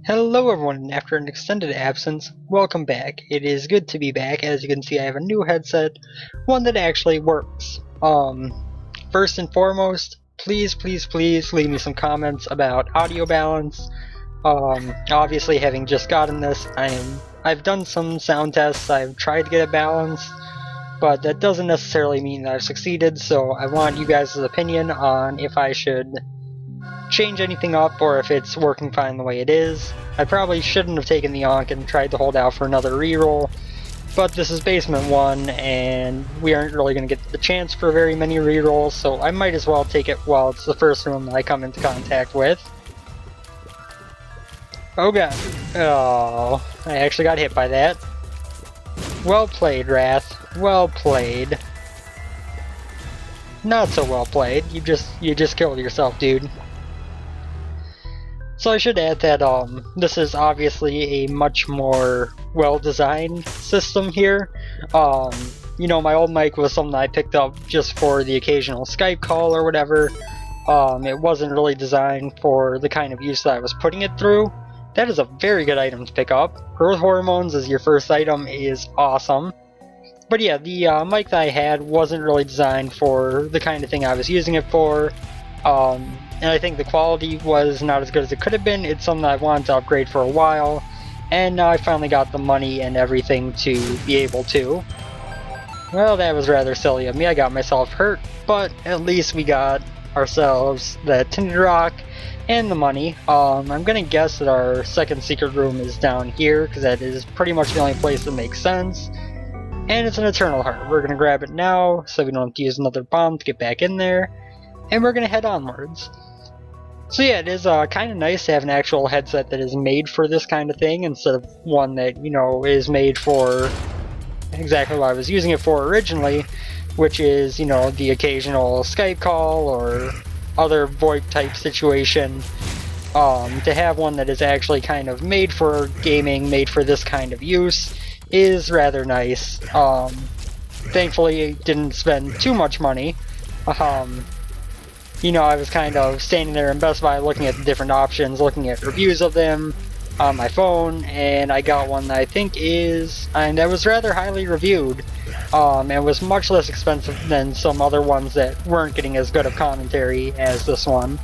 Hello everyone, and after an extended absence, welcome back. It is good to be back. As you can see, I have a new headset, one that actually works. First and foremost, please leave me some comments about audio balance. Obviously having just gotten this, I've done some sound tests, I've tried to get it balanced, but that doesn't necessarily mean that I've succeeded, so I want you guys' opinion on if I should change anything up or if it's working fine the way it is. I probably shouldn't have taken the Ankh and tried to hold out for another reroll, but this is Basement 1 and we aren't really going to get the chance for very many rerolls, so I might as well take it while it's the first room that I come into contact with. Oh god. Oh, I actually got hit by that. Well played, Wrath. Well played. Not so well played. You just killed yourself, dude. So I should add that this is obviously a much more well-designed system here. You know, my old mic was something I picked up just for the occasional Skype call or whatever. It wasn't really designed for the kind of use that I was putting it through. That is a very good item to pick up. Growth Hormones as your first item is awesome. But yeah, the mic that I had wasn't really designed for the kind of thing I was using it for. And I think the quality was not as good as it could have been. It's something I've wanted to upgrade for a while, and now I finally got the money and everything to be able to. Well, that was rather silly of me. I got myself hurt, but at least we got ourselves the Tinted Rock and the money. I'm gonna guess that our second secret room is down here, because that is pretty much the only place that makes sense. And it's an Eternal Heart. We're gonna grab it now, so we don't have to use another bomb to get back in there. And we're gonna head onwards. So yeah, it is kind of nice to have an actual headset that is made for this kind of thing, instead of one that, you know, is made for exactly what I was using it for originally, which is, you know, the occasional Skype call or other VoIP type situation. To have one that is actually kind of made for gaming, made for this kind of use, is rather nice. Thankfully, I didn't spend too much money. You know, I was kind of standing there in Best Buy looking at the different options, looking at reviews of them on my phone, and I got one that I think is, and that was rather highly reviewed, and was much less expensive than some other ones that weren't getting as good of commentary as this one.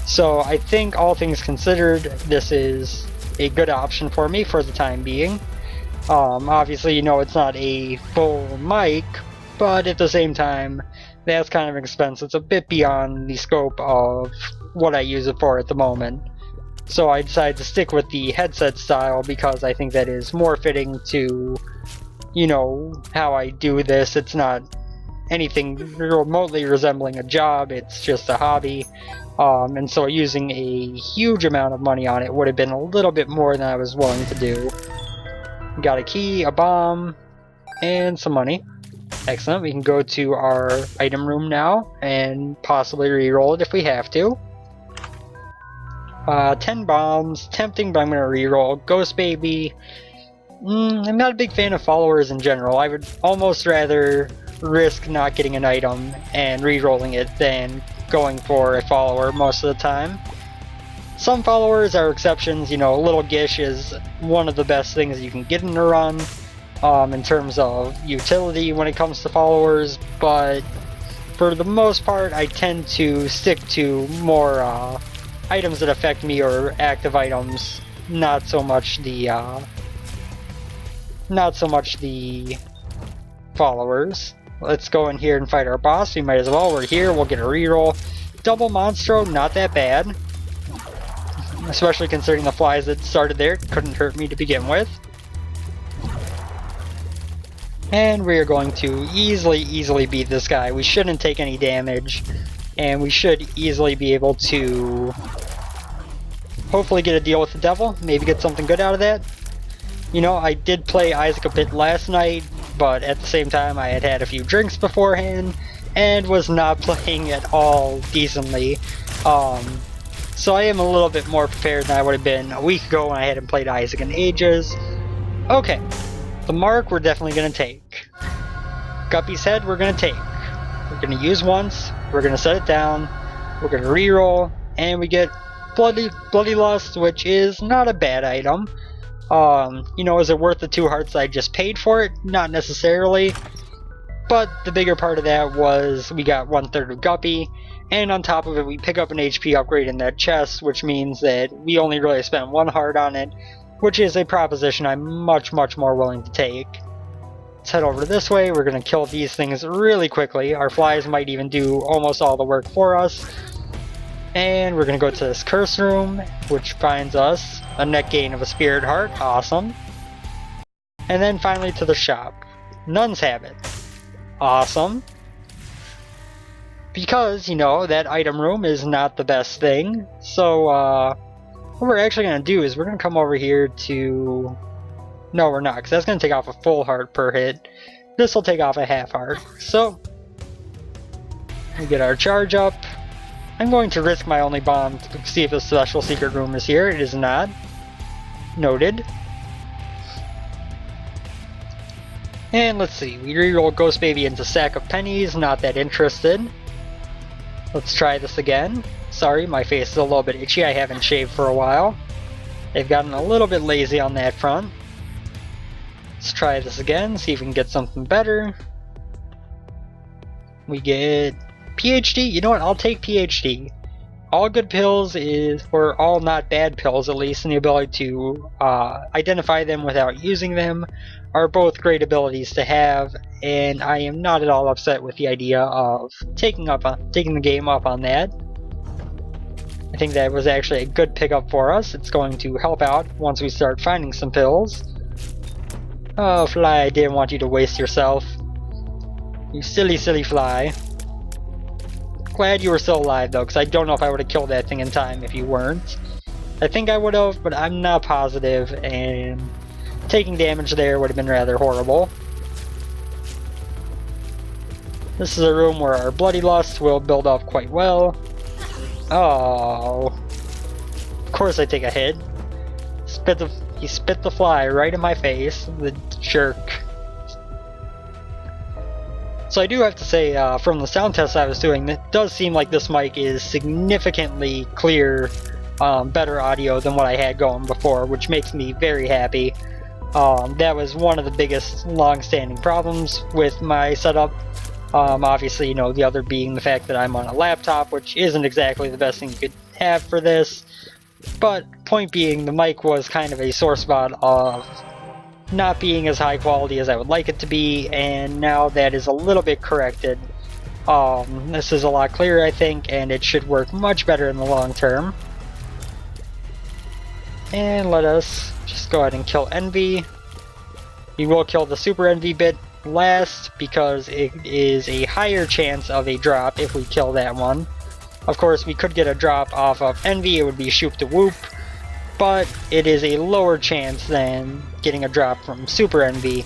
So I think, all things considered, this is a good option for me for the time being. Obviously, you know, it's not a full mic, but at the same time, that's kind of expensive. It's a bit beyond the scope of what I use it for at the moment. So I decided to stick with the headset style because I think that is more fitting to, you know, how I do this. It's not anything remotely resembling a job, it's just a hobby. And so using a huge amount of money on it would have been a little bit more than I was willing to do. Got a key, a bomb, and some money. Excellent, we can go to our item room now and possibly reroll it if we have to. 10 bombs, tempting, but I'm going to reroll. Ghost Baby. I'm not a big fan of followers in general. I would almost rather risk not getting an item and rerolling it than going for a follower most of the time. Some followers are exceptions. You know, Little Gish is one of the best things you can get in a run. In terms of utility when it comes to followers, but for the most part I tend to stick to more items that affect me or active items, not so much the followers. Let's go in here and fight our boss. We might as well. We're here. We'll get a reroll. Double Monstro, not that bad, especially considering the flies that started there couldn't hurt me to begin with. And we are going to easily beat this guy. We shouldn't take any damage, and we should easily be able to hopefully get a deal with the devil, maybe get something good out of that. You know, I did play Isaac a bit last night, but at the same time I had had a few drinks beforehand, and was not playing at all decently. So I am a little bit more prepared than I would have been a week ago when I hadn't played Isaac in ages. Okay. The mark we're definitely going to take. Guppy's head we're going to take. We're going to use once, we're going to set it down, we're going to reroll, and we get Bloody Lust, which is not a bad item. You know, is it worth the 2 hearts I just paid for it? Not necessarily. But the bigger part of that was we got 1/3 of Guppy, and on top of it we pick up an HP upgrade in that chest, which means that we only really spent 1 heart on it, which is a proposition I'm much more willing to take. Let's head over this way. We're going to kill these things really quickly. Our flies might even do almost all the work for us. And we're going to go to this curse room, which finds us a net gain of a spirit heart. Awesome. And then finally to the shop. Nun's Habit. Awesome. Because, you know, that item room is not the best thing. So, what we're actually going to do is we're going to come over here to... No, we're not, because that's going to take off a full heart per hit. This will take off a half heart. So, we get our charge up. I'm going to risk my only bomb to see if a special secret room is here. It is not. Noted. And let's see, we reroll Ghost Baby into Sack of Pennies, not that interested. Let's try this again. Sorry, my face is a little bit itchy, I haven't shaved for a while. They've gotten a little bit lazy on that front. Let's try this again, see if we can get something better. We get PhD. You know what, I'll take PhD. All good pills is, or all not bad pills at least, and the ability to identify them without using them are both great abilities to have, and I am not at all upset with the idea of taking the game up on that. I think that was actually a good pickup for us. It's going to help out once we start finding some pills. Oh, Fly, I didn't want you to waste yourself. You silly fly. Glad you were still alive though, because I don't know if I would have killed that thing in time if you weren't. I think I would have, but I'm not positive, and taking damage there would have been rather horrible. This is a room where our Bloody Lust will build up quite well. Oh. Of course I take a hit. He spit the fly right in my face, the jerk. So I do have to say, from the sound test I was doing, it does seem like this mic is significantly clear, better audio than what I had going before, which makes me very happy. That was one of the biggest long-standing problems with my setup. Obviously, you know, the other being the fact that I'm on a laptop, which isn't exactly the best thing you could have for this. But point being, the mic was kind of a sore spot of not being as high quality as I would like it to be, and now that is a little bit corrected. This is a lot clearer, I think, and it should work much better in the long term. And let us just go ahead and kill Envy. We will kill the Super Envy bit last because it is a higher chance of a drop if we kill that one. Of course, we could get a drop off of Envy, it would be Shoop to Whoop, but it is a lower chance than getting a drop from Super Envy,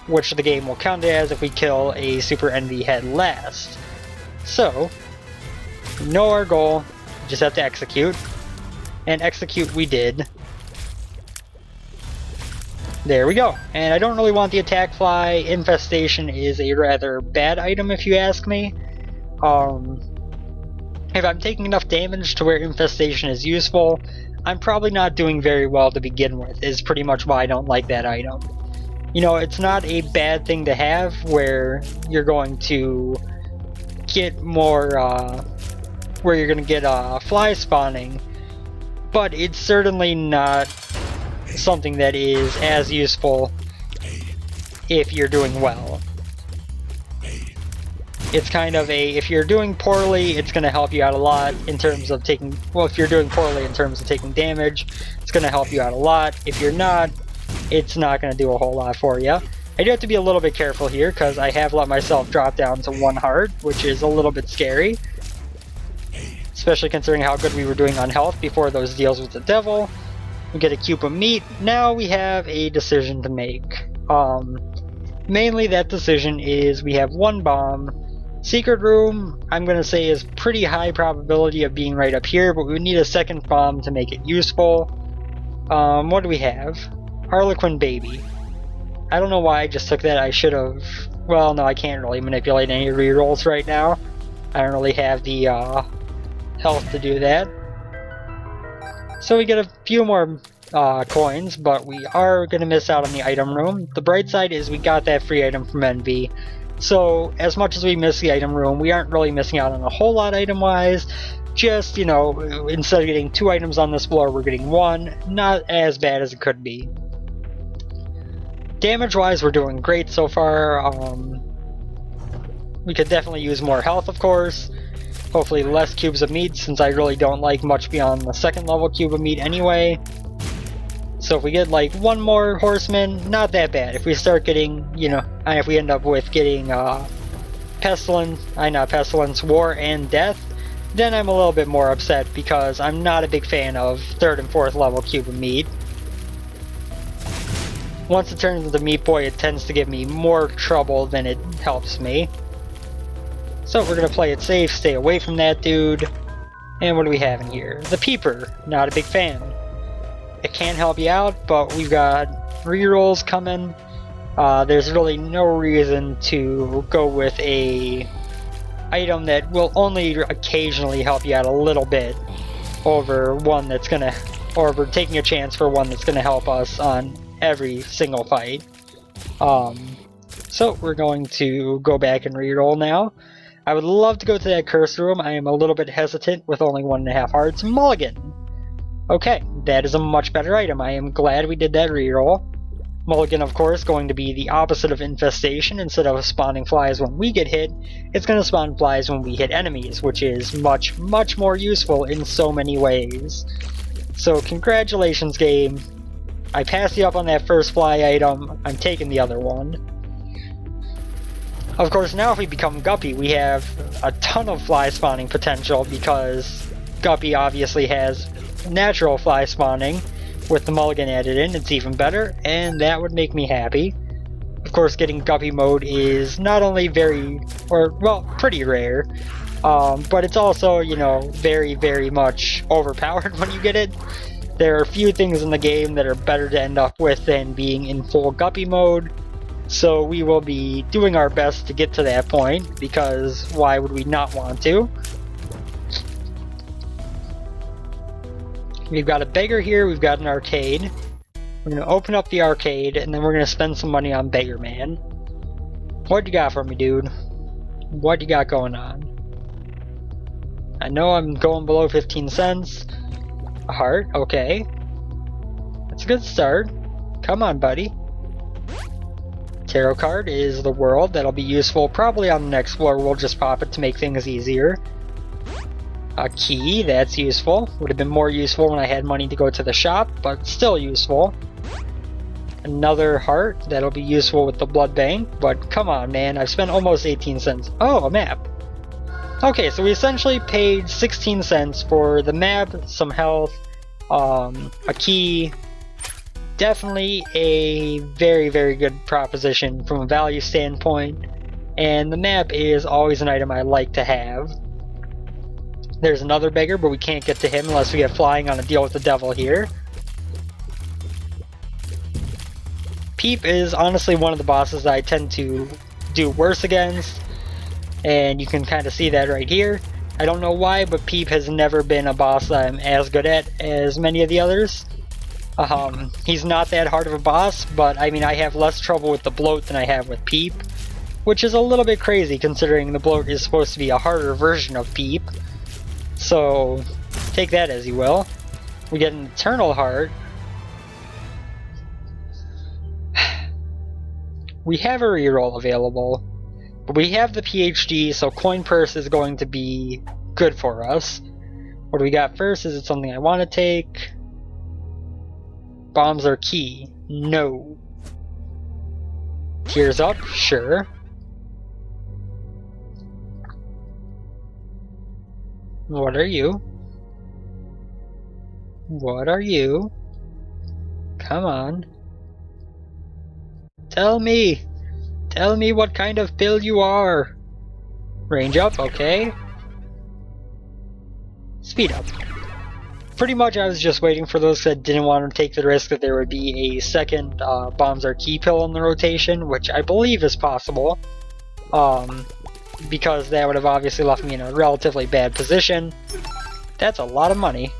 which the game will count it as if we kill a Super Envy head last. So, we know our goal, we just have to execute, and execute we did. There we go. And I don't really want the attack fly. Infestation is a rather bad item if you ask me. If I'm taking enough damage to where infestation is useful, I'm probably not doing very well to begin with, is pretty much why I don't like that item. You know, it's not a bad thing to have where you're going to get more, where you're going to get fly spawning, but it's certainly not something that is as useful if you're doing well. It's kind of a, if you're doing poorly, it's going to help you out a lot in terms of taking, well, if you're doing poorly in terms of taking damage, it's going to help you out a lot. If you're not, it's not going to do a whole lot for you. I do have to be a little bit careful here because I have let myself drop down to 1 heart, which is a little bit scary. Especially considering how good we were doing on health before those deals with the devil. We get a cube of meat. Now we have a decision to make. Mainly that decision is we have 1 bomb. Secret room, I'm going to say, is pretty high probability of being right up here, but we need a second bomb to make it useful. What do we have? Harlequin Baby. I don't know why I just took that. I should have... Well, no, I can't really manipulate any rerolls right now. I don't really have the health to do that. So we get a few more coins, but we are going to miss out on the item room. The bright side is we got that free item from Envy. So as much as we miss the item room, we aren't really missing out on a whole lot item-wise. Just, you know, instead of getting 2 items on this floor, we're getting 1. Not as bad as it could be. Damage-wise, we're doing great so far. We could definitely use more health, of course. Hopefully less cubes of meat, since I really don't like much beyond the 2nd level cube of meat anyway. So if we get like 1 more horseman, not that bad. If we start getting, you know, if we end up with getting Pestilence, War, and Death, then I'm a little bit more upset because I'm not a big fan of 3rd and 4th level cube of meat. Once it turns into Meat Boy, it tends to give me more trouble than it helps me. So we're going to play it safe, stay away from that dude. And what do we have in here? The Peeper. Not a big fan. It can help you out, but we've got rerolls coming. There's really no reason to go with a item that will only occasionally help you out a little bit over one that's going to, or we're taking a chance for one that's going to help us on every single fight. So we're going to go back and reroll now. I would love to go to that curse room. I am a little bit hesitant with only 1.5 hearts. Mulligan! Okay, that is a much better item. I am glad we did that reroll. Mulligan, of course, going to be the opposite of Infestation. Instead of spawning flies when we get hit, it's going to spawn flies when we hit enemies, which is much, much more useful in so many ways. So congratulations, game. I passed you up on that first fly item. I'm taking the other one. Of course, now if we become Guppy, we have a ton of fly spawning potential because Guppy obviously has natural fly spawning. With the mulligan added in, it's even better, and that would make me happy. Of course, getting Guppy mode is not only pretty rare, but it's also, you know, very, very much overpowered when you get it. There are few things in the game that are better to end up with than being in full Guppy mode. So we will be doing our best to get to that point, because why would we not want to? We've got a beggar here, we've got an arcade. We're going to open up the arcade, and then we're going to spend some money on Beggar Man. What you got for me, dude? What you got going on? I know I'm going below 15 cents. A heart, okay. That's a good start. Come on, buddy. Tarot card is the world. That'll be useful probably on the next floor. We'll just pop it to make things easier. A key, that's useful. Would have been more useful when I had money to go to the shop, but still useful. Another heart, that'll be useful with the blood bank, but come on, man, I've spent almost 18 cents. Oh, a map. Okay, so we essentially paid 16 cents for the map, some health, a key. Definitely a very, very good proposition from a value standpoint, and the map is always an item I like to have. There's another beggar, but we can't get to him unless we have flying on a deal with the devil here. Peep is honestly one of the bosses that I tend to do worse against, and you can kind of see that right here. I don't know why, but Peep has never been a boss that I'm as good at as many of the others. He's not that hard of a boss, but I mean I have less trouble with the bloat than I have with Peep, which is a little bit crazy considering the bloat is supposed to be a harder version of Peep. So, take that as you will. We get an Eternal Heart. We have a reroll available, but we have the PhD, so Coin Purse is going to be good for us. What do we got first? Is it something I want to take? Bombs are key. No. Tears up? Sure. What are you? What are you? Come on. Tell me! Tell me what kind of pill you are! Range up, okay. Speed up. Pretty much I was just waiting for those that didn't want to take the risk that there would be a second Bombs Are Key pill in the rotation, which I believe is possible. Because that would have obviously left me in a relatively bad position. That's a lot of money.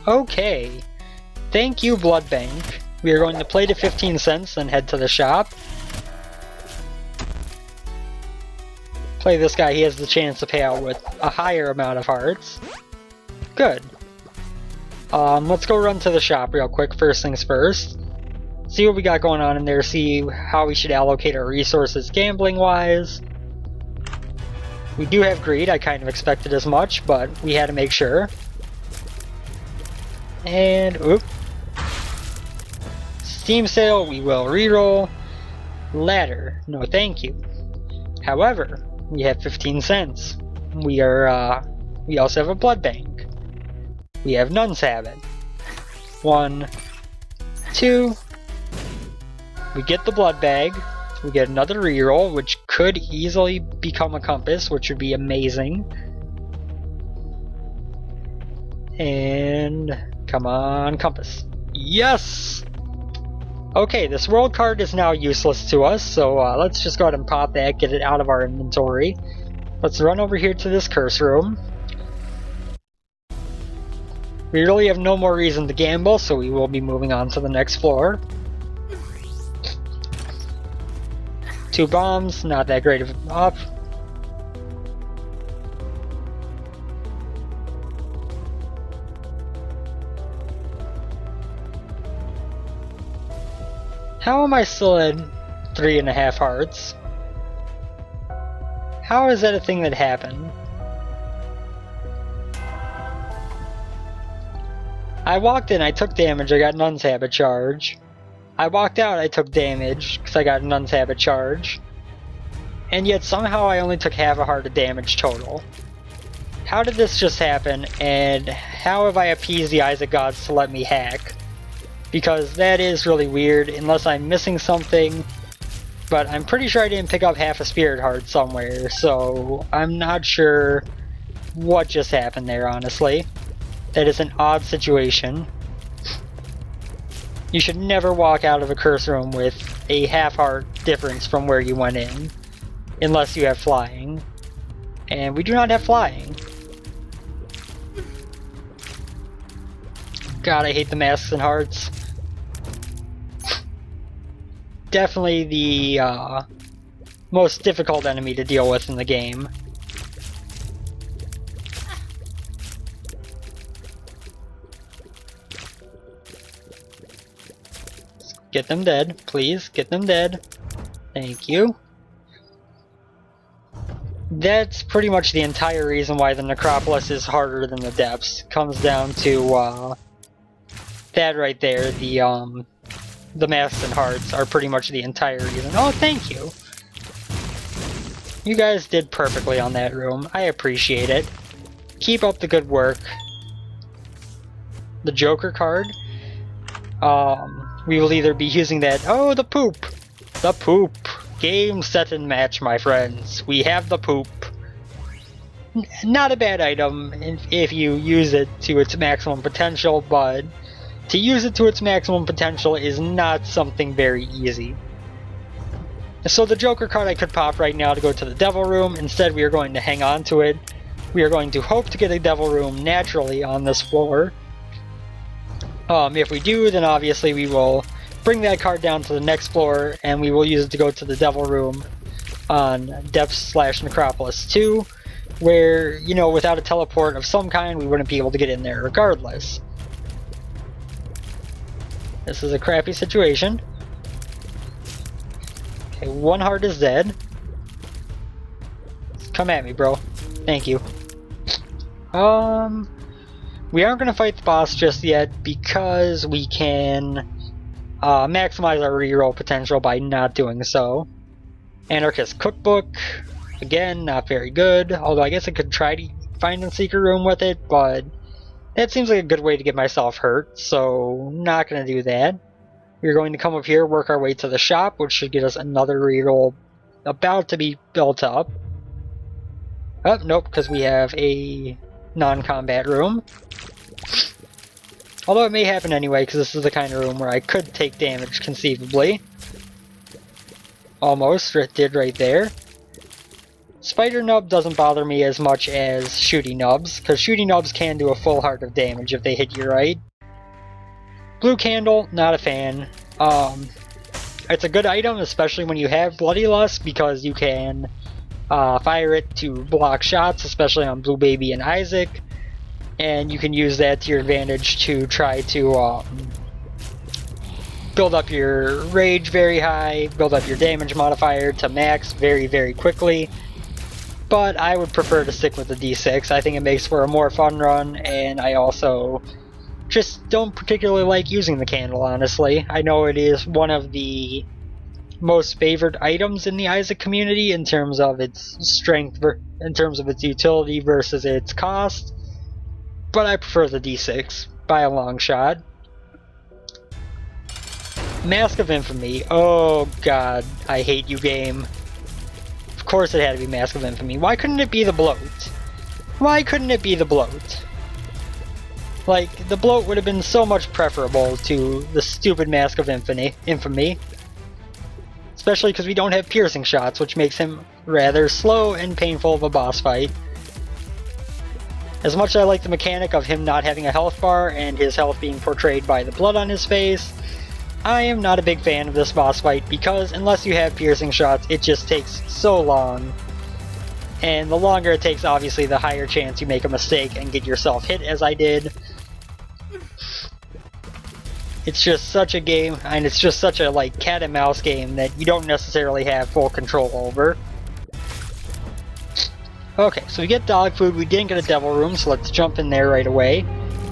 Okay. Thank you, Blood Bank. We are going to play to 15 cents and head to the shop. Play this guy, he has the chance to pay out with a higher amount of hearts. Good. Let's go run to the shop real quick, first things first. See what we got going on in there, see how we should allocate our resources gambling-wise. We do have greed, I kind of expected as much, but we had to make sure. And, oop. Steam sale, we will reroll. Ladder, no thank you. However, we have 15 cents. We also have a blood bank. We have Nun's Habit. 1, 2. We get the blood bag. We get another reroll, which could easily become a compass, which would be amazing. And come on, compass. Yes! Okay, this world card is now useless to us, so let's just go ahead and pop that, get it out of our inventory. Let's run over here to this curse room. We really have no more reason to gamble, so we will be moving on to the next floor. 2 bombs, not that great of an up. How am I still at 3.5 hearts? How is that a thing that happened? I walked in, I took damage, I got Nun's Habit charge. I walked out, I took damage, because I got Nun's Habit charge. And yet somehow I only took half a heart of damage total. How did this just happen, and how have I appeased the eyes of gods to let me hack? Because that is really weird, unless I'm missing something. But I'm pretty sure I didn't pick up half a spirit heart somewhere, so I'm not sure what just happened there, honestly. That is an odd situation. You should never walk out of a curse room with a half heart difference from where you went in. Unless you have flying. And we do not have flying. God, I hate the masks and hearts. Definitely the most difficult enemy to deal with in the game. Get them dead, please. Get them dead. Thank you. That's pretty much the entire reason why the Necropolis is harder than the Depths. Comes down to that right there. The masks and hearts are pretty much the entire reason. Oh, thank you. You guys did perfectly on that room. I appreciate it. Keep up the good work. The Joker card. We will either be using that. Oh, the poop! The poop! Game, set, and match, my friends. We have the poop. Not a bad item if you use it to its maximum potential, but to use it to its maximum potential is not something very easy. So the Joker card I could pop right now to go to the Devil Room. Instead, we are going to hang on to it. We are going to hope to get a Devil Room naturally on this floor. If we do, then obviously we will bring that card down to the next floor, and we will use it to go to the Devil Room on Depths/Necropolis 2, where, you know, without a teleport of some kind, we wouldn't be able to get in there regardless. This is a crappy situation. Okay, 1 heart is dead. Come at me, bro. Thank you. We aren't going to fight the boss just yet because we can maximize our reroll potential by not doing so. Anarchist Cookbook. Again, not very good. Although I guess I could try to find a secret room with it, but that seems like a good way to get myself hurt, so not going to do that. We're going to come up here, work our way to the shop, which should get us another reroll about to be built up. Oh, nope, because we have a non-combat room. Although it may happen anyway, because this is the kind of room where I could take damage, conceivably. Almost, it did right there. Spider Nub doesn't bother me as much as Shooty Nubs, because Shooty Nubs can do a full heart of damage if they hit you right. Blue Candle, not a fan. It's a good item, especially when you have Bloody Lust, because you can fire it to block shots, especially on Blue Baby and Isaac, and you can use that to your advantage to try to build up your rage very high, build up your damage modifier to max very, very quickly. But I would prefer to stick with the D6. I think it makes for a more fun run, and I also just don't particularly like using the candle, honestly. I know it is one of the most favored items in the Isaac community in terms of its strength, in terms of its utility versus its cost, but I prefer the D6 by a long shot. Mask of Infamy. Oh god, I hate you, game. Of course it had to be Mask of Infamy. Why couldn't it be the Bloat? Why couldn't it be the Bloat? Like, the Bloat would have been so much preferable to the stupid Mask of Infamy. Especially because we don't have piercing shots, which makes him rather slow and painful of a boss fight. As much as I like the mechanic of him not having a health bar and his health being portrayed by the blood on his face, I am not a big fan of this boss fight because unless you have piercing shots, it just takes so long. And the longer it takes, obviously, the higher chance you make a mistake and get yourself hit, as I did. It's just such a game, and it's just such a like cat and mouse game that you don't necessarily have full control over. Okay, so we get dog food, we didn't get a devil room, so let's jump in there right away.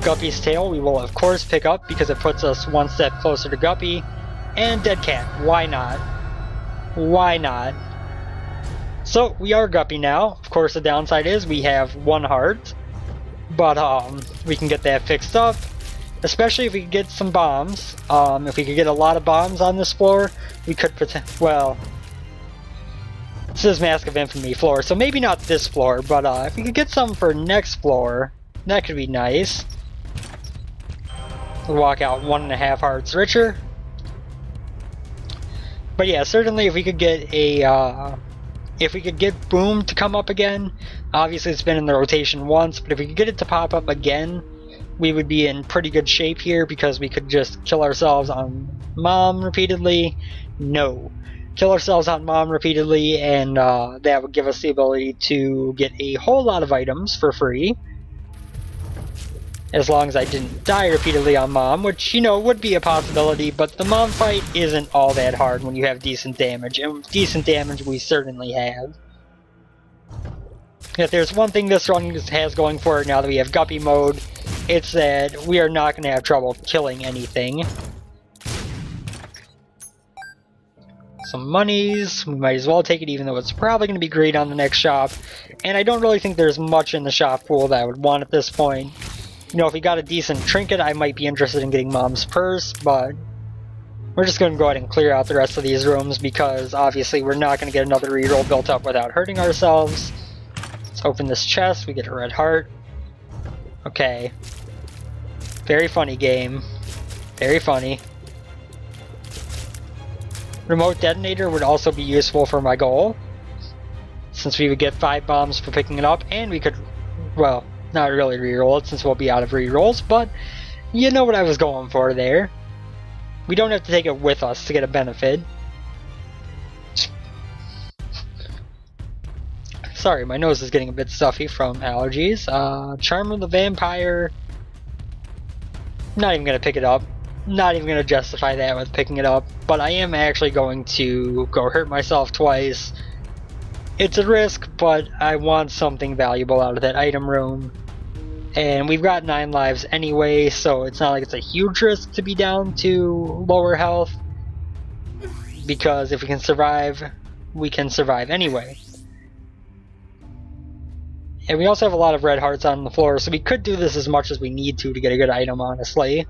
Guppy's tail we will of course pick up because it puts us one step closer to Guppy. And Dead Cat, why not? Why not? So we are Guppy now. Of course the downside is we have one heart, but we can get that fixed up. Especially if we could get some bombs. If we could get a lot of bombs on this floor, we could well, this is Mask of Infamy floor, so maybe not this floor, but if we could get some for next floor, that could be nice. We'll walk out 1.5 hearts richer. But yeah, certainly if we could get a if we could get Boom to come up again, obviously it's been in the rotation once, but if we could get it to pop up again, we would be in pretty good shape here because we could just kill ourselves on Mom repeatedly. No. Kill ourselves on Mom repeatedly, and that would give us the ability to get a whole lot of items for free. As long as I didn't die repeatedly on Mom, which, you know, would be a possibility, but the Mom fight isn't all that hard when you have decent damage, and decent damage we certainly have. If there's one thing this run has going for it now that we have Guppy mode, it's that we are not going to have trouble killing anything. Some monies, we might as well take it even though it's probably going to be great on the next shop. And I don't really think there's much in the shop pool that I would want at this point. You know, if we got a decent trinket, I might be interested in getting Mom's purse, but we're just going to go ahead and clear out the rest of these rooms because obviously we're not going to get another reroll built up without hurting ourselves. Let's open this chest, we get a red heart. Okay. Very funny game. Very funny. Remote detonator would also be useful for my goal, since we would get 5 bombs for picking it up, and we could, well, not really reroll it since we'll be out of rerolls, but you know what I was going for there. We don't have to take it with us to get a benefit. Sorry, my nose is getting a bit stuffy from allergies. Charm of the Vampire. Not even going to pick it up. Not even going to justify that with picking it up. But I am actually going to go hurt myself twice. It's a risk, but I want something valuable out of that item room. And we've got 9 lives anyway, so it's not like it's a huge risk to be down to lower health. Because if we can survive anyway. And we also have a lot of red hearts on the floor, so we could do this as much as we need to get a good item, honestly.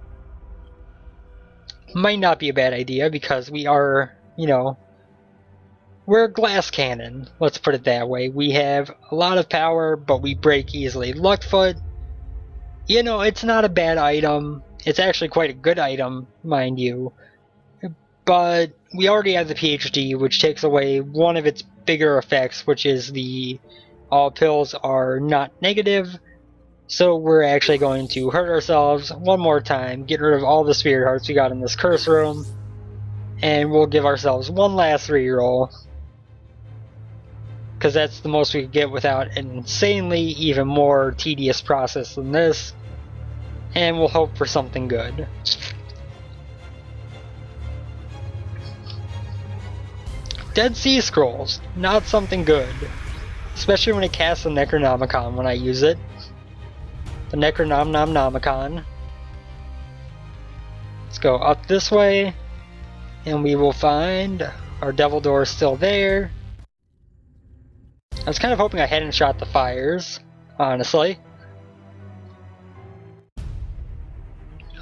Might not be a bad idea, because we are, you know, we're a glass cannon, let's put it that way. We have a lot of power, but we break easily. Luckfoot, you know, it's not a bad item. It's actually quite a good item, mind you. But we already have the PhD, which takes away one of its bigger effects, which is the all pills are not negative. So we're actually going to hurt ourselves one more time, get rid of all the spirit hearts we got in this curse room, and we'll give ourselves one last reroll, because that's the most we could get without an insanely even more tedious process than this, and we'll hope for something good. Dead Sea Scrolls, not something good, especially when it casts the Necronomicon when I use it. The Necronomicon. Let's go up this way, and we will find our Devil Door still there. I was kind of hoping I hadn't shot the fires, honestly.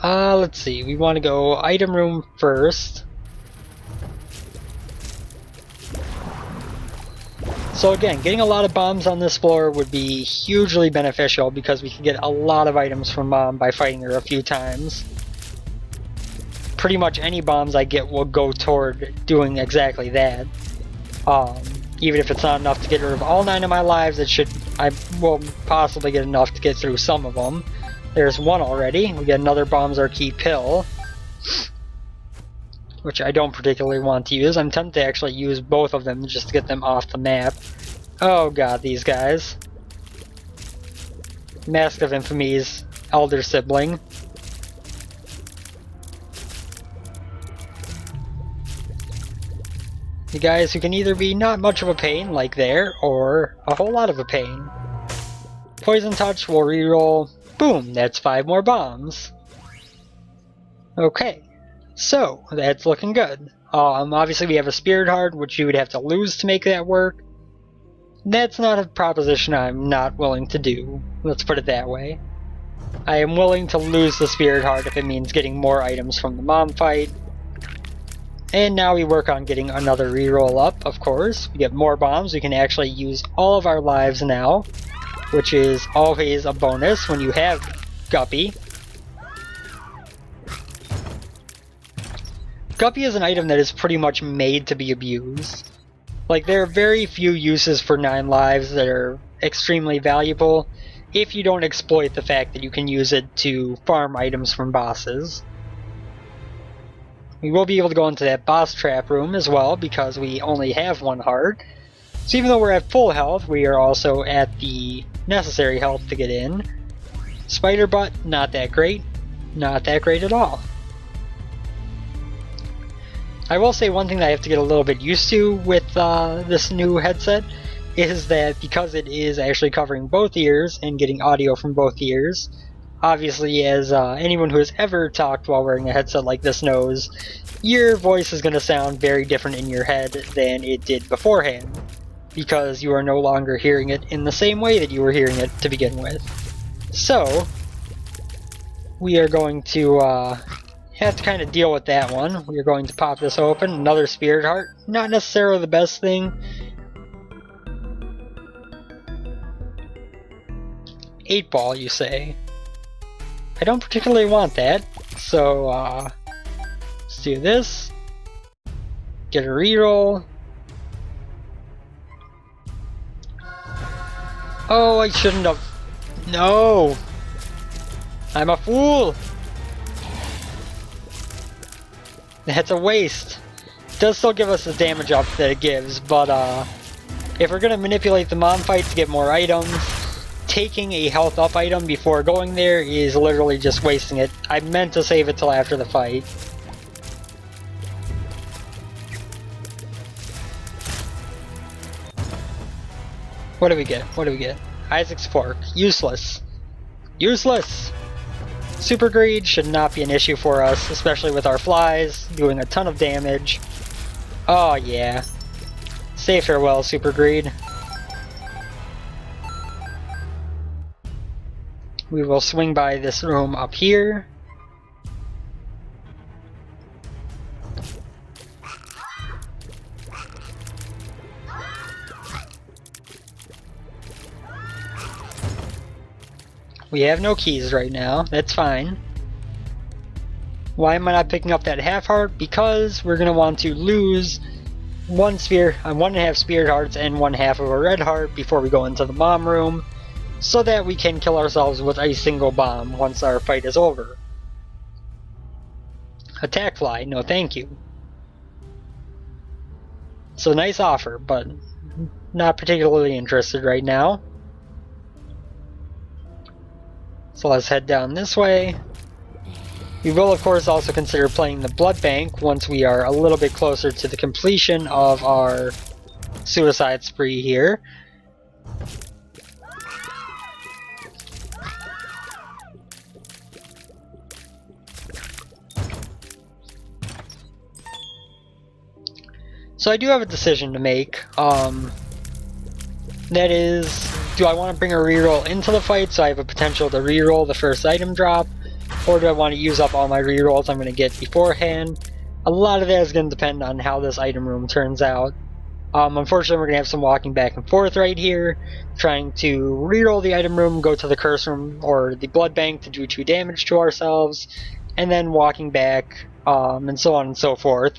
Let's see, we want to go item room first. So again, getting a lot of bombs on this floor would be hugely beneficial because we can get a lot of items from Mom by fighting her a few times. Pretty much any bombs I get will go toward doing exactly that. Even if it's not enough to get rid of all 9 of my lives, I will possibly get enough to get through some of them. There's one already. We get another Bombs Are Key pill, which I don't particularly want to use. I'm tempted to actually use both of them just to get them off the map. Oh god, these guys. Mask of Infamy's elder sibling. You guys who can either be not much of a pain, like there, or a whole lot of a pain. Poison Touch will reroll. Boom, that's 5 more bombs. Okay. So, that's looking good. Obviously we have a Spirit Heart, which you would have to lose to make that work. That's not a proposition I'm not willing to do. Let's put it that way. I am willing to lose the Spirit Heart if it means getting more items from the mom fight. And now we work on getting another reroll up, of course. We get more bombs. We can actually use all of our lives now, which is always a bonus when you have Guppy. Guppy is an item that is pretty much made to be abused. Like, there are very few uses for 9 lives that are extremely valuable if you don't exploit the fact that you can use it to farm items from bosses. We will be able to go into that boss trap room as well because we only have 1 heart. So even though we're at full health, we are also at the necessary health to get in. Spider Butt, not that great. Not that great at all. I will say one thing that I have to get a little bit used to with this new headset is that because it is actually covering both ears and getting audio from both ears, obviously as anyone who has ever talked while wearing a headset like this knows, your voice is going to sound very different in your head than it did beforehand, because you are no longer hearing it in the same way that you were hearing it to begin with. So, we are going to have to kind of deal with that one. We're going to pop this open. Another Spirit Heart. Not necessarily the best thing. 8-ball, you say? I don't particularly want that. So, let's do this. Get a reroll. Oh, I shouldn't have. No! I'm a fool! That's a waste. It does still give us the damage up that it gives, but if we're going to manipulate the mom fight to get more items, taking a health up item before going there is literally just wasting it. I meant to save it till after the fight. What do we get? What do we get? Isaac's Fork. Useless. Useless! Super Greed should not be an issue for us, especially with our flies, doing a ton of damage. Oh yeah. Say farewell, Super Greed. We will swing by this room up here. We have no keys right now, that's fine. Why am I not picking up that half heart? Because we're going to want to lose one and a half spirit hearts and 1/2 of a red heart before we go into the bomb room, so that we can kill ourselves with a single bomb once our fight is over. Attack fly, no thank you. It's a nice offer, but not particularly interested right now. So let's head down this way. We will of course also consider playing the blood bank once we are a little bit closer to the completion of our suicide spree here. So I do have a decision to make. That is, do I want to bring a reroll into the fight so I have a potential to reroll the first item drop? Or do I want to use up all my rerolls I'm going to get beforehand? A lot of that is going to depend on how this item room turns out. Unfortunately, we're going to have some walking back and forth right here, trying to reroll the item room, go to the curse room or the blood bank to do 2 damage to ourselves, and then walking back, and so on and so forth.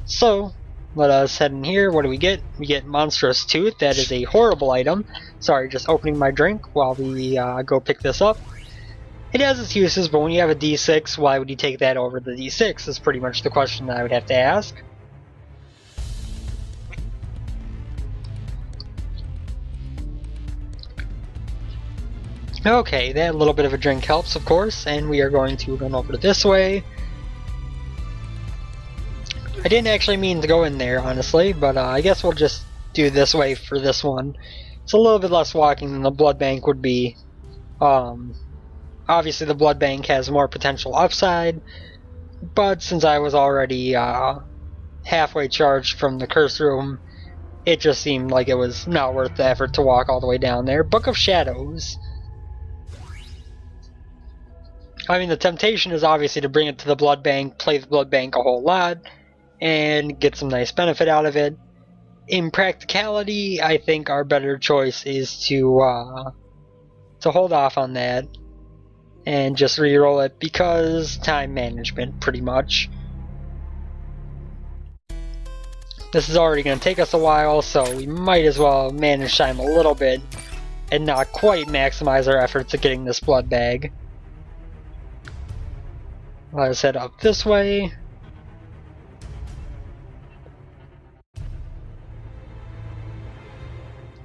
So, let us head in here. What do we get? We get Monstrous Tooth. That is a horrible item. Sorry, just opening my drink while we go pick this up. It has its uses, but when you have a D6, why would you take that over the D6 is pretty much the question that I would have to ask. Okay, that little bit of a drink helps, of course, and we are going to run over this way. I didn't actually mean to go in there, honestly, but I guess we'll just do this way for this one. It's a little bit less walking than the blood bank would be. Obviously the blood bank has more potential upside, but since I was already halfway charged from the curse room, it just seemed like it was not worth the effort to walk all the way down there. Book of Shadows. I mean, the temptation is obviously to bring it to the blood bank, play the blood bank a whole lot, and get some nice benefit out of it. In practicality, I think our better choice is to hold off on that and just reroll it, because time management, pretty much. This is already going to take us a while, so we might as well manage time a little bit and not quite maximize our efforts at getting this blood bag. Let's head up this way.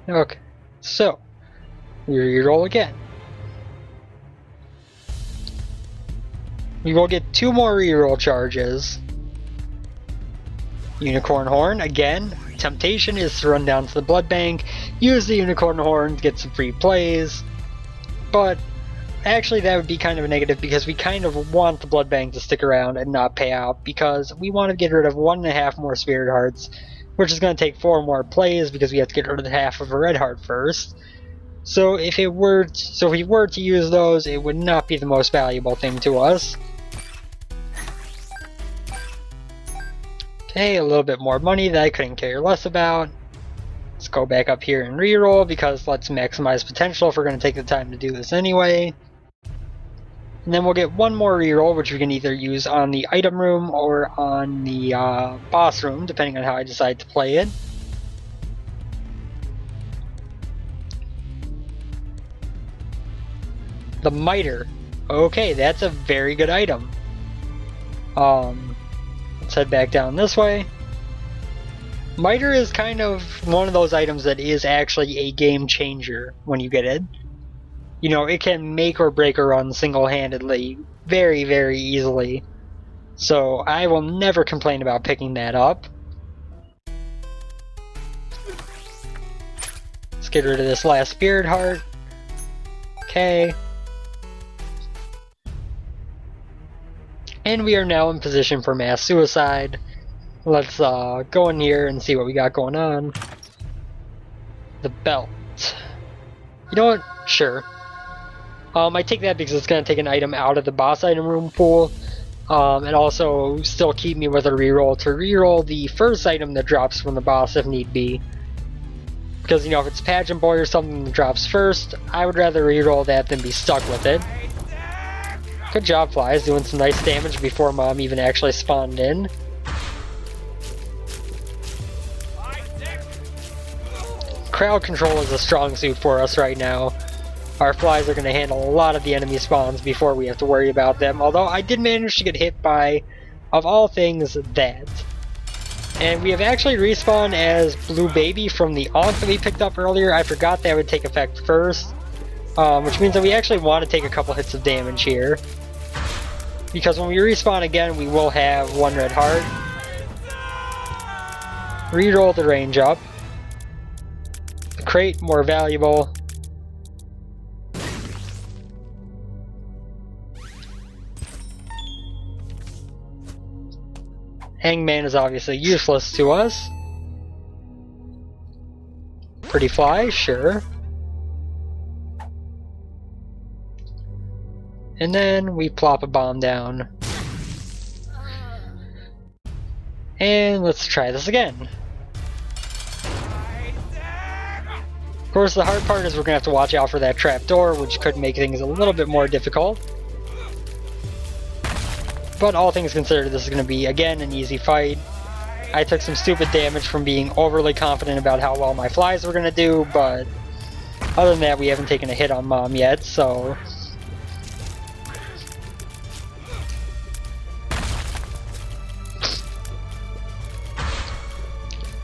Okay, so we reroll again. We will get 2 more reroll charges. Unicorn Horn, again. Temptation is to run down to the blood bank, use the Unicorn Horn to get some free plays, but actually that would be kind of a negative because we kind of want the blood bank to stick around and not pay out, because we want to get rid of 1.5 more spirit hearts, which is going to take 4 more plays because we have to get rid of the half of a red heart first. So if we were to use those, it would not be the most valuable thing to us. Okay, a little bit more money that I couldn't care less about. Let's go back up here and reroll, because let's maximize potential if we're going to take the time to do this anyway. And then we'll get 1 more reroll, which we can either use on the item room or on the boss room, depending on how I decide to play it. The Miter. Okay, that's a very good item. Let's head back down this way. Miter is kind of one of those items that is actually a game changer when you get it. You know, it can make or break a run single-handedly, very, very easily. So I will never complain about picking that up. Let's get rid of this last spirit heart. Okay. And we are now in position for mass suicide. Let's go in here and see what we got going on. The belt. You know what? Sure. I take that because it's going to take an item out of the boss item room pool. And also still keep me with a reroll to reroll the first item that drops from the boss if need be. Because, you know, if it's Pageant Boy or something that drops first, I would rather reroll that than be stuck with it. Good job, Flies, doing some nice damage before Mom even actually spawned in. crowd control is a strong suit for us right now. Our flies are going to handle a lot of the enemy spawns before we have to worry about them, although I did manage to get hit by, of all things, that. And we have actually respawned as Blue Baby from the Ankh that we picked up earlier. I forgot that would take effect first, which means that we actually want to take a couple hits of damage here. Because when we respawn again, we will have 1 red heart. Reroll the range up. The crate, more valuable. Hangman is obviously useless to us. Pretty fly, sure. And then we plop a bomb down. And let's try this again. Of course, the hard part is we're going to have to watch out for that trapdoor, which could make things a little bit more difficult. But all things considered, this is going to be, again, an easy fight. I took some stupid damage from being overly confident about how well my flies were going to do, but other than that, we haven't taken a hit on Mom yet, so...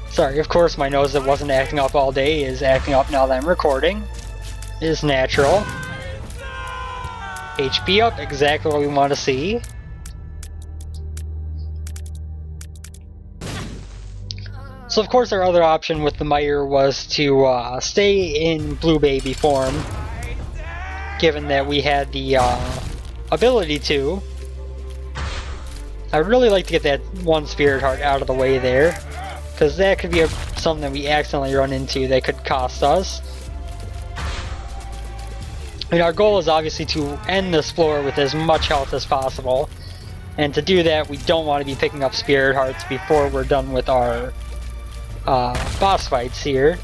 Sorry, of course my nose that wasn't acting up all day is acting up now that I'm recording. It is natural. HP up, exactly what we want to see. So of course our other option with the Mire was to stay in Blue Baby form, given that we had the ability to. I'd really like to get that 1 Spirit Heart out of the way there, because that could be something that we accidentally run into that could cost us. I mean, our goal is obviously to end this floor with as much health as possible, and to do that we don't want to be picking up Spirit Hearts before we're done with our boss fights here.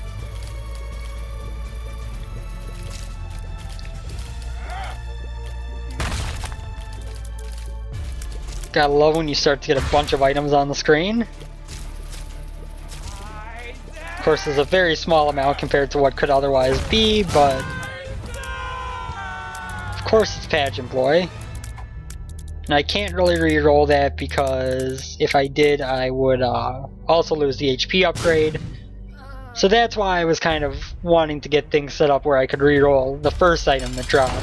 Gotta love when you start to get a bunch of items on the screen. Of course, there's a very small amount compared to what could otherwise be, but of course it's Pageant Boy. And I can't really re-roll that because if I did, I would also lose the HP upgrade. So that's why I was kind of wanting to get things set up where I could re-roll the first item that dropped.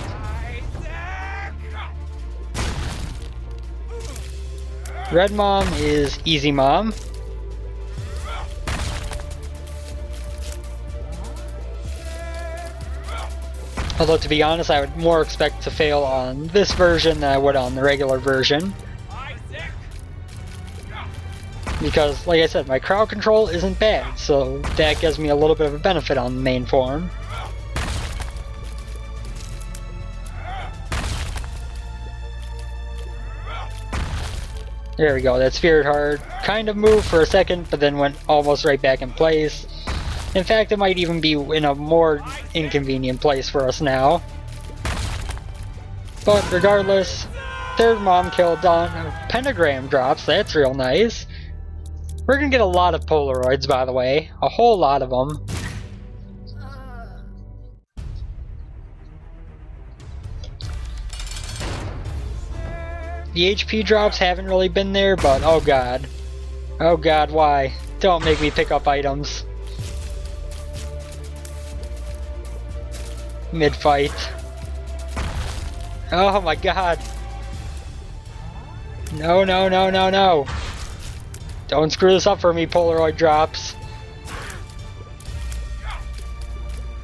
Red Mom is Easy Mom. Although, to be honest, I would more expect to fail on this version than I would on the regular version. Because, like I said, my crowd control isn't bad, so that gives me a little bit of a benefit on the main form. There we go, that Spirit Heart kind of moved for a second, but then went almost right back in place. In fact, it might even be in a more inconvenient place for us now. But regardless, 3rd Mom kill done. Pentagram drops, that's real nice. We're gonna get a lot of Polaroids, by the way. A whole lot of them. The HP drops haven't really been there, but oh god. Oh god, why? Don't make me pick up items. Mid-fight. Oh my god. No, no, no, no, no. Don't screw this up for me, Polaroid drops.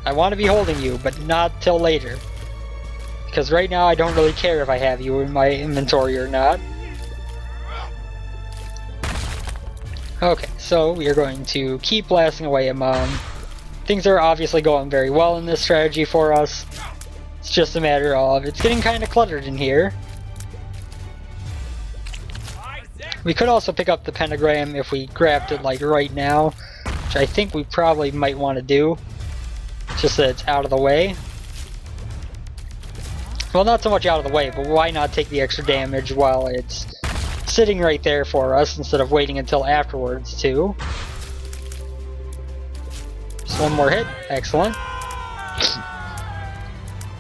I want to be holding you, but not till later. Because right now I don't really care if I have you in my inventory or not. Okay, so we are going to keep blasting away at Mom. Things are obviously going very well in this strategy for us. It's just a matter of it's getting kind of cluttered in here. We could also pick up the pentagram if we grabbed it like right now, which I think we probably might want to do. Just that it's out of the way. Well, not so much out of the way, but why not take the extra damage while it's sitting right there for us instead of waiting until afterwards too. Yes, one more hit. Excellent.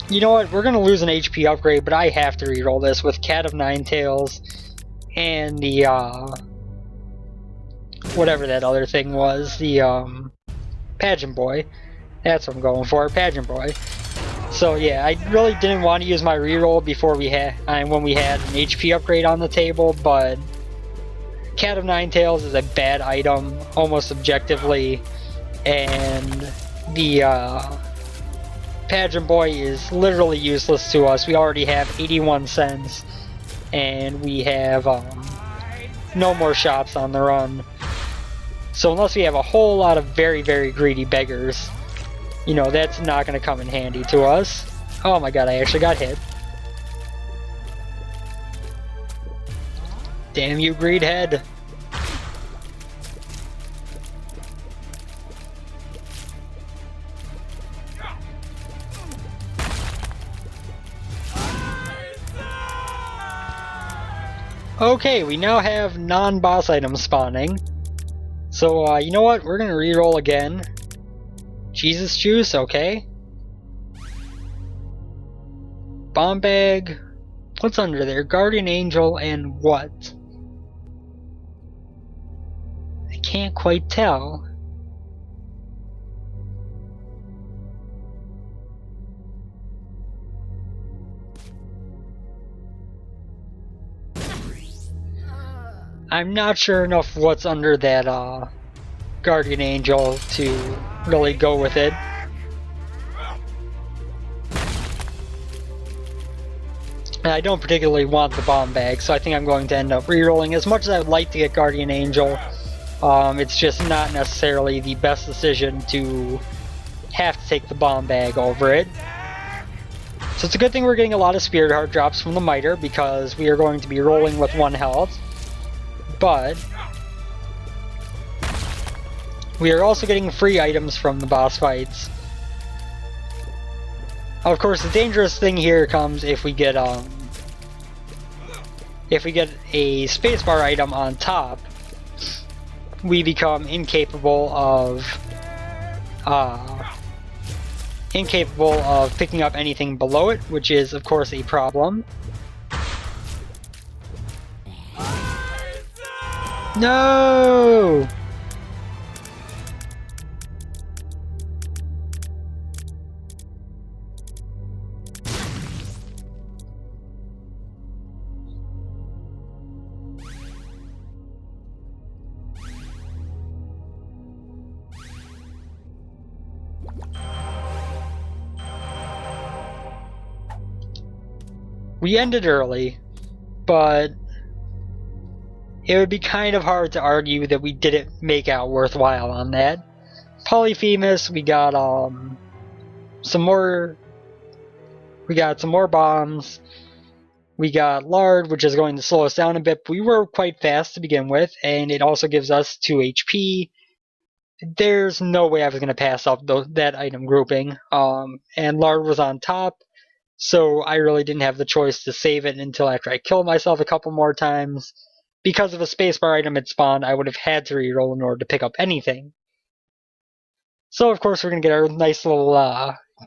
You know what? We're going to lose an HP upgrade, but I have to reroll this with Cat of Nine Tails and the, whatever that other thing was, the, Pageant Boy. That's what I'm going for, Pageant Boy. So yeah, I really didn't want to use my reroll before we had, when we had an HP upgrade on the table, but Cat of Nine Tails is a bad item, almost objectively, and the, Pageant Boy is literally useless to us. We already have 81 cents, and we have no more shops on the run. So unless we have a whole lot of very, very greedy beggars, you know, that's not going to come in handy to us. Oh my god, I actually got hit. Damn you, Greedhead. Okay, we now have non-boss items spawning. So, you know what? We're gonna reroll again. Jesus Juice, okay. Bomb Bag. What's under there? Guardian Angel and what? I can't quite tell. I'm not sure enough what's under that Guardian Angel to really go with it. And I don't particularly want the Bomb Bag, so I think I'm going to end up rerolling. As much as I would like to get Guardian Angel, it's just not necessarily the best decision to have to take the Bomb Bag over it. So it's a good thing we're getting a lot of Spirit Heart drops from the Miter, because we are going to be rolling with 1 health. But we are also getting free items from the boss fights. Of course, the dangerous thing here comes if we get a spacebar item on top, we become incapable of picking up anything below it, which is of course a problem. No! We ended early, but it would be kind of hard to argue that we didn't make out worthwhile on that. Polyphemus, we got some more bombs. We got Lard, which is going to slow us down a bit, but we were quite fast to begin with, and it also gives us 2 HP. There's no way I was going to pass up that item grouping. And Lard was on top, so I really didn't have the choice to save it until after I killed myself a couple more times. Because of a spacebar item had spawned, I would have had to reroll in order to pick up anything. So of course we're going to get our nice little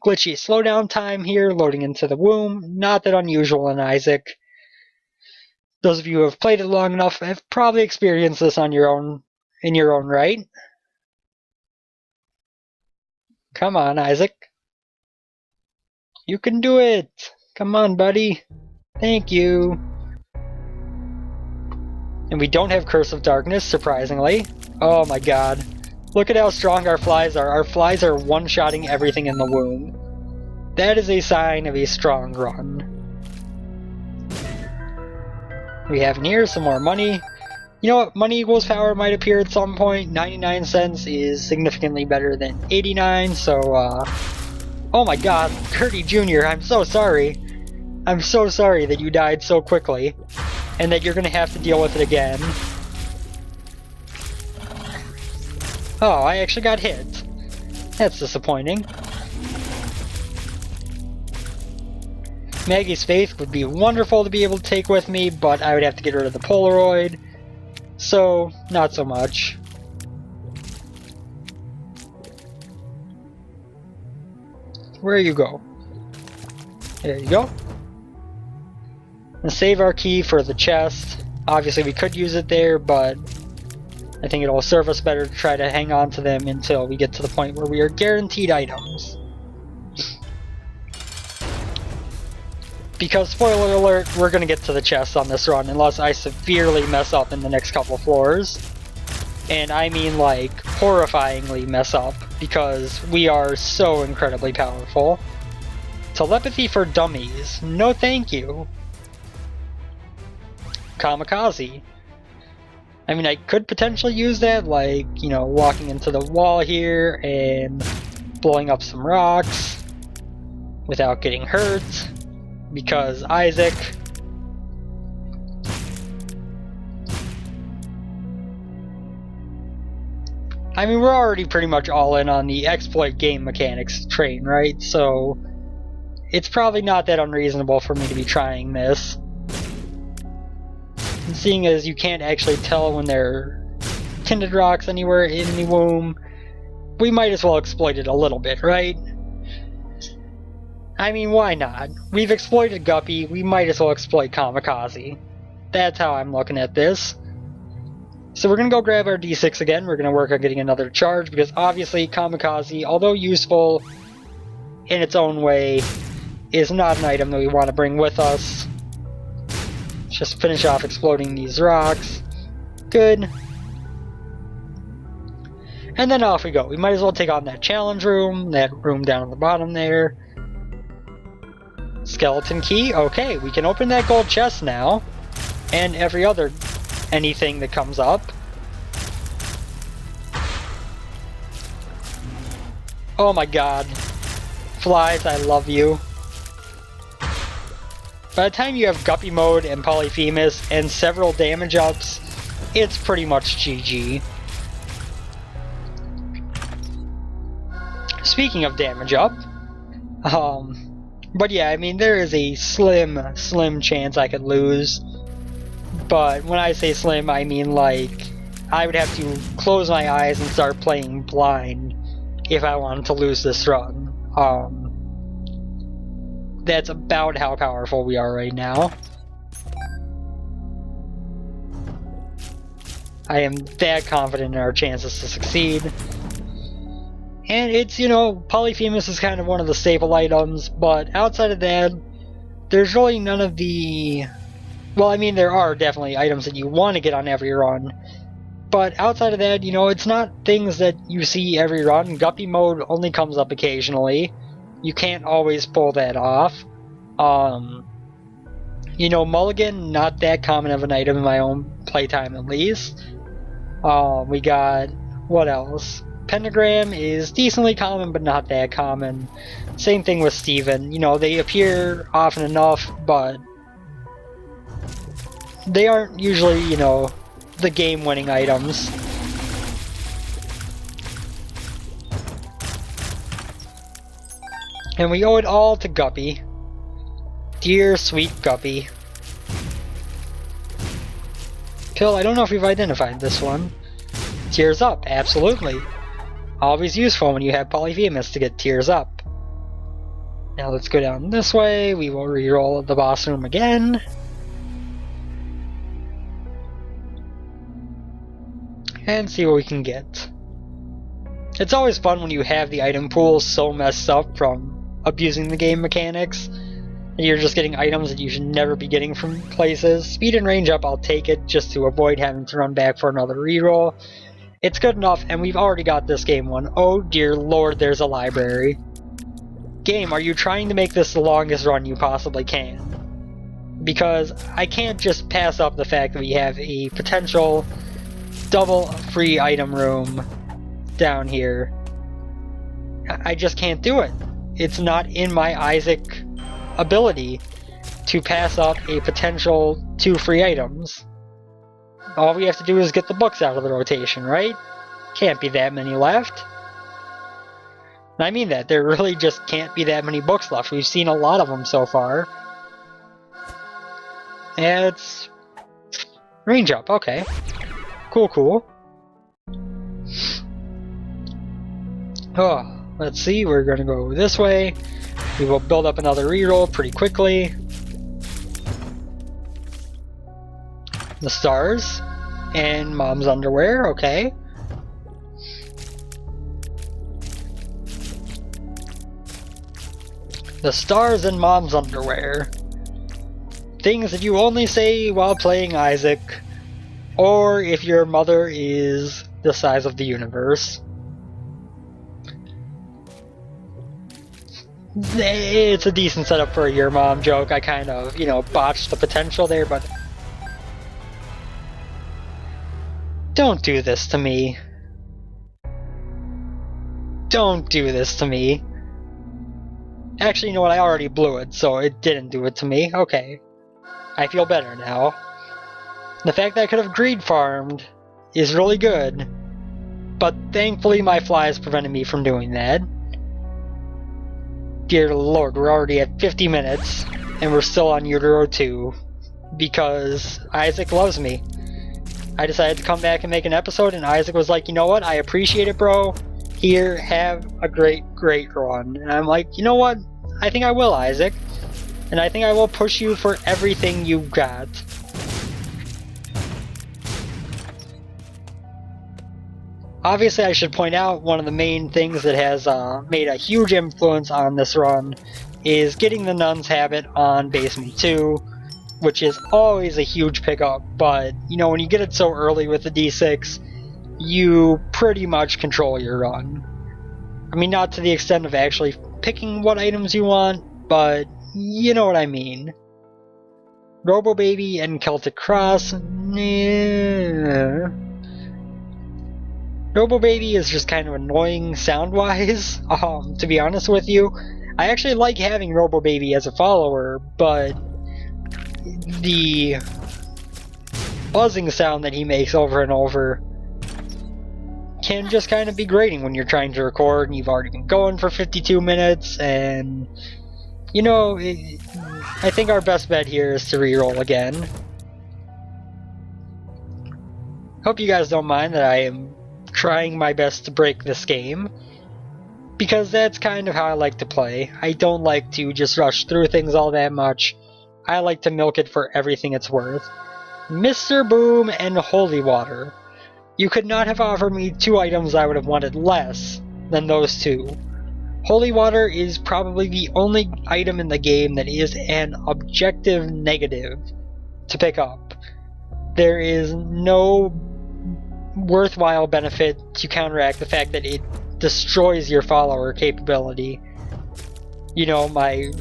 glitchy slowdown time here, loading into the womb. Not that unusual in Isaac. Those of you who have played it long enough have probably experienced this on your own, in your own right. Come on, Isaac. You can do it! Come on, buddy. Thank you. And we don't have Curse of Darkness, surprisingly. Oh my god. Look at how strong our flies are. Our flies are one-shotting everything in the womb. That is a sign of a strong run. We have in here some more money. You know what? Money equals power might appear at some point. 99 cents is significantly better than 89, so, oh my god, Curdy Jr., I'm so sorry. I'm so sorry that you died so quickly, and that you're gonna have to deal with it again. Oh, I actually got hit. That's disappointing. Maggie's Faith would be wonderful to be able to take with me, but I would have to get rid of the Polaroid. So, not so much. Where you go? There you go. And save our key for the chest. Obviously we could use it there, but I think it'll serve us better to try to hang on to them until we get to the point where we are guaranteed items. Because, spoiler alert, we're going to get to the chest on this run unless I severely mess up in the next couple floors. And I mean like horrifyingly mess up, because we are so incredibly powerful. Telepathy for dummies. No thank you. Kamikaze. I mean, I could potentially use that, like, you know, walking into the wall here and blowing up some rocks without getting hurt, because Isaac. I mean, we're already pretty much all in on the exploit game mechanics train, right? So it's probably not that unreasonable for me to be trying this. And seeing as you can't actually tell when there are tinted rocks anywhere in the womb, we might as well exploit it a little bit, right? I mean, why not? We've exploited Guppy, we might as well exploit Kamikaze. That's how I'm looking at this. So we're going to go grab our D6 again, we're going to work on getting another charge, because obviously Kamikaze, although useful in its own way, is not an item that we want to bring with us. Just finish off exploding these rocks. Good. And then off we go. We might as well take on that challenge room, that room down at the bottom there. Skeleton key. Okay, we can open that gold chest now. And every other anything that comes up. Oh my god. Flies, I love you. By the time you have Guppy mode and Polyphemus and several damage ups, it's pretty much GG. Speaking of damage up, but yeah, I mean, there is a slim chance I could lose. But when I say slim, I mean like, I would have to close my eyes and start playing blind if I wanted to lose this run. That's about how powerful we are right now. I am that confident in our chances to succeed. And it's, you know, Polyphemus is kind of one of the staple items, but outside of that, there's really none of the... Well, I mean, there are definitely items that you want to get on every run, but outside of that, you know, it's not things that you see every run. Guppy mode only comes up occasionally. You can't always pull that off. You know, Mulligan, not that common of an item in my own playtime at least. We got, what else? Pentagram is decently common, but not that common. Same thing with Steven. You know, they appear often enough, but they aren't usually, you know, the game-winning items. And we owe it all to Guppy. Dear sweet Guppy. Pill, I don't know if we've identified this one. Tears up, absolutely. Always useful when you have Polyphemus to get tears up. Now let's go down this way. We will reroll the boss room again. And see what we can get. It's always fun when you have the item pool so messed up from abusing the game mechanics, and you're just getting items that you should never be getting from places. Speed and range up, I'll take it just to avoid having to run back for another reroll. It's good enough, and we've already got this game one. Oh dear lord, there's a library. Game, are you trying to make this the longest run you possibly can? Because I can't just pass up the fact that we have a potential double free item room down here. I just can't do it. It's not in my Isaac ability to pass up a potential 2 free items. All we have to do is get the books out of the rotation, right? Can't be that many left. And I mean that, there really just can't be that many books left. We've seen a lot of them so far. And it's... range up, okay. Cool, cool. Oh, let's see, we're gonna go this way. We will build up another reroll pretty quickly. The stars and mom's underwear, okay. The stars and mom's underwear. Things that you only say while playing Isaac, or if your mother is the size of the universe. It's a decent setup for a your mom joke. I kind of, you know, botched the potential there, but don't do this to me. Don't do this to me. Actually, you know what? I already blew it, so it didn't do it to me. Okay. I feel better now. The fact that I could have greed farmed is really good, but thankfully my flies prevented me from doing that. Dear Lord, we're already at 50 minutes, and we're still on Utero 2, because Isaac loves me. I decided to come back and make an episode, and Isaac was like, you know what, I appreciate it, bro. Here, have a great run. And I'm like, you know what, I think I will, Isaac. And I think I will push you for everything you've got. Obviously, I should point out one of the main things that has made a huge influence on this run is getting the Nun's Habit on Basement 2, which is always a huge pickup, but you know, when you get it so early with the D6, you pretty much control your run. I mean, not to the extent of actually picking what items you want, but you know what I mean. Robo Baby and Celtic Cross, nah. Robo Baby is just kind of annoying sound-wise, to be honest with you. I actually like having Robo Baby as a follower, but the buzzing sound that he makes over and over can just kind of be grating when you're trying to record and you've already been going for 52 minutes, and you know, I think our best bet here is to reroll again. Hope you guys don't mind that I am trying my best to break this game, because that's kind of how I like to play. I don't like to just rush through things all that much. I like to milk it for everything it's worth. Mr. Boom and Holy Water. You could not have offered me two items I would have wanted less than those two. Holy Water is probably the only item in the game that is an objective negative to pick up. There is no worthwhile benefit to counteract the fact that it destroys your follower capability. You know, my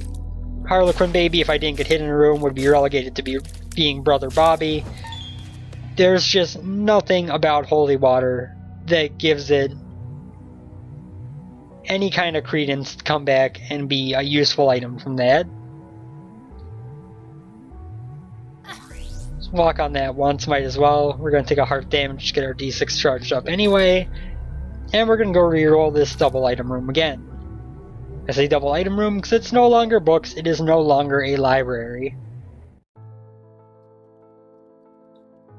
Harlequin baby, if I didn't get hit in a room, would be relegated to being Brother Bobby. There's just nothing about Holy Water that gives it any kind of credence to come back and be a useful item from that. Let's walk on that once, might as well. We're going to take a heart damage to get our D6 charged up anyway. And we're going to go reroll this double item room again. I say double item room because it's no longer books, it is no longer a library.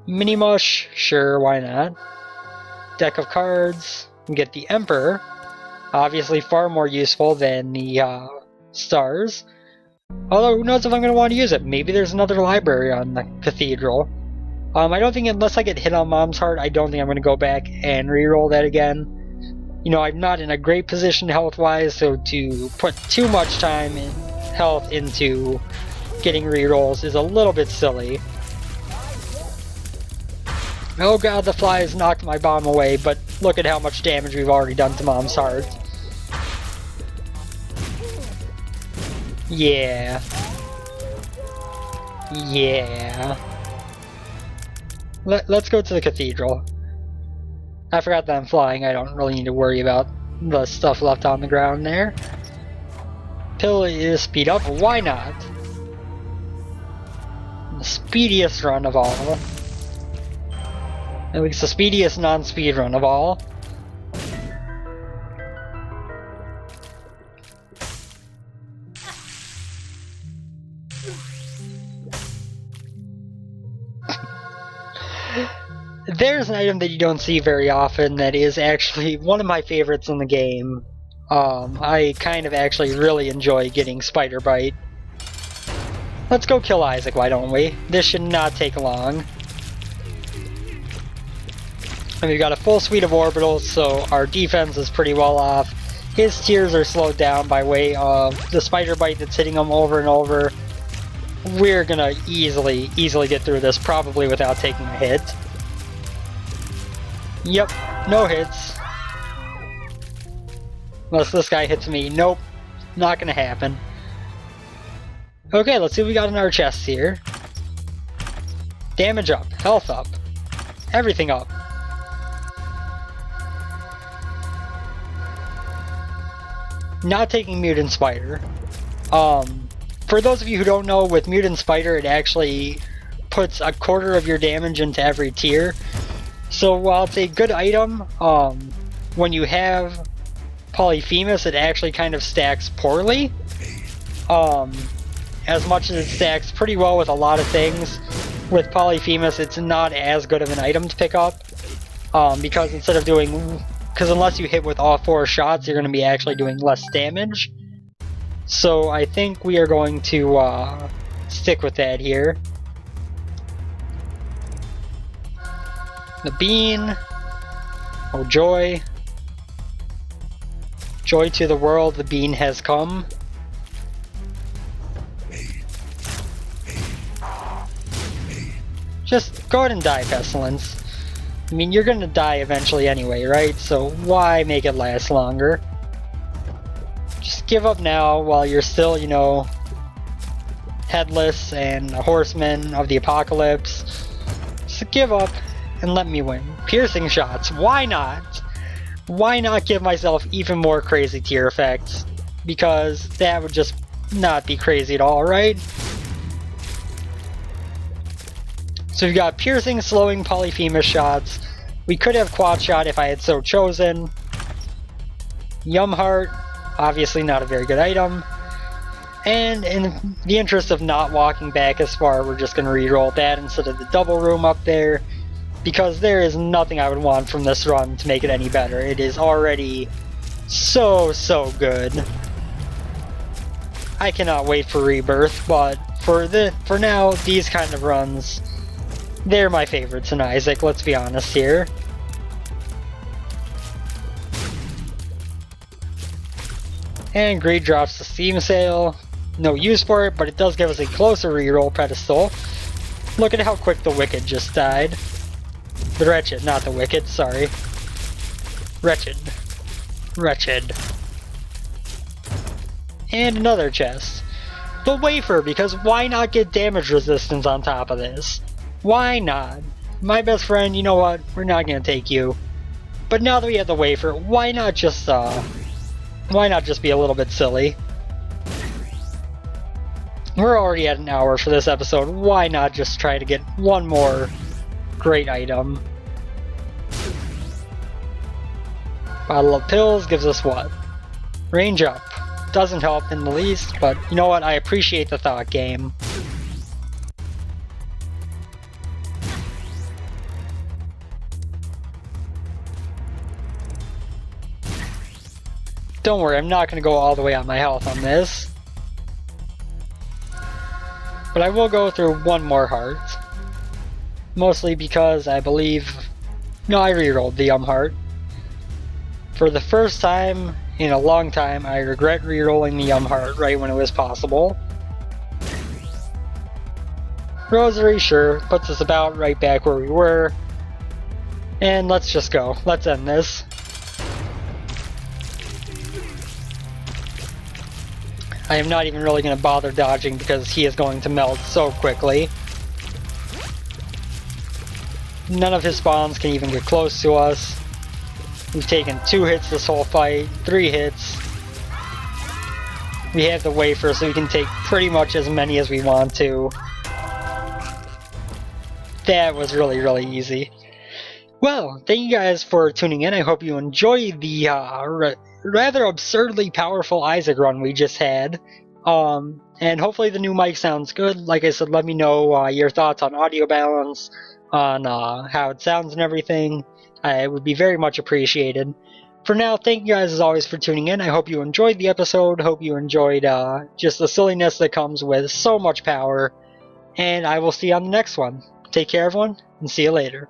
Mini Mush, sure, why not? Deck of cards, we get the Emperor. Obviously far more useful than the stars. Although who knows if I'm going to want to use it. Maybe there's another library on the Cathedral. I don't think, unless I get hit on Mom's Heart, I don't think I'm going to go back and reroll that again. You know, I'm not in a great position health-wise, so to put too much time and health into getting rerolls is a little bit silly. Oh god, the flies knocked my bomb away, but look at how much damage we've already done to Mom's Heart. Yeah. Yeah. Let's go to the Cathedral. I forgot that I'm flying, I don't really need to worry about the stuff left on the ground there. Pill is speed up, why not? The speediest run of all. At least the speediest non-speed run of all. There's an item that you don't see very often that is actually one of my favorites in the game. I kind of actually really enjoy getting Spider Bite. Let's go kill Isaac, why don't we? This should not take long. And we've got a full suite of orbitals, so our defense is pretty well off. His tears are slowed down by way of the Spider Bite that's hitting him over and over. We're gonna easily get through this, probably without taking a hit. Yep, no hits. Unless this guy hits me. Nope, not gonna happen. Okay, let's see what we got in our chests here. Damage up, health up, everything up. Not taking Mutant Spider. For those of you who don't know, with Mutant Spider it actually puts a quarter of your damage into every tier. So while it's a good item, when you have Polyphemus it actually kind of stacks poorly. As much as it stacks pretty well with a lot of things, with Polyphemus it's not as good of an item to pick up. Because instead of doing... Because unless you hit with all 4 shots, you're going to be actually doing less damage. So I think we are going to stick with that here. The bean. Oh joy. Joy to the world, the bean has come. Just go ahead and die, Pestilence. I mean, you're gonna die eventually anyway, right? So why make it last longer? Just give up now while you're still, you know, headless and a horseman of the apocalypse. Just give up and let me win. Piercing shots, why not? Why not give myself even more crazy tier effects? Because that would just not be crazy at all, right? So we've got piercing, slowing, Polyphemus shots. We could have quad shot if I had so chosen. Yum Heart, obviously not a very good item. And in the interest of not walking back as far, we're just going to reroll that instead of the double room up there. Because there is nothing I would want from this run to make it any better. It is already so good. I cannot wait for Rebirth, but for now, these kind of runs, they're my favorites in Isaac, let's be honest here. And Greed drops the Steam Sale. No use for it, but it does give us a closer reroll pedestal. Look at how quick the Wicked just died. The Wretched, not the Wicked, sorry. Wretched. Wretched. And another chest. The Wafer, because why not get damage resistance on top of this? Why not? My best friend, you know what? We're not gonna take you. But now that we have the Wafer, why not just be a little bit silly? We're already at an hour for this episode. Why not just try to get one more great item? Bottle of pills gives us what? Range up. Doesn't help in the least, but you know what? I appreciate the thought, game. Don't worry, I'm not going to go all the way on my health on this. But I will go through one more heart. Mostly because I believe... No, I rerolled the Heart. For the first time in a long time, I regret rerolling the Heart right when it was possible. Rosary, sure, puts us about right back where we were. And let's just go. Let's end this. I am not even really going to bother dodging because he is going to melt so quickly. None of his spawns can even get close to us. We've taken 2 hits this whole fight, 3 hits. We have the Wafer, so we can take pretty much as many as we want to. That was really easy. Well, thank you guys for tuning in. I hope you enjoyed the rather absurdly powerful Isaac run we just had. And hopefully the new mic sounds good. Like I said, let me know your thoughts on audio balance, on how it sounds and everything. It would be very much appreciated. For now, thank you guys as always for tuning in. I hope you enjoyed the episode. Hope you enjoyed just the silliness that comes with so much power. And I will see you on the next one. Take care, everyone, and see you later.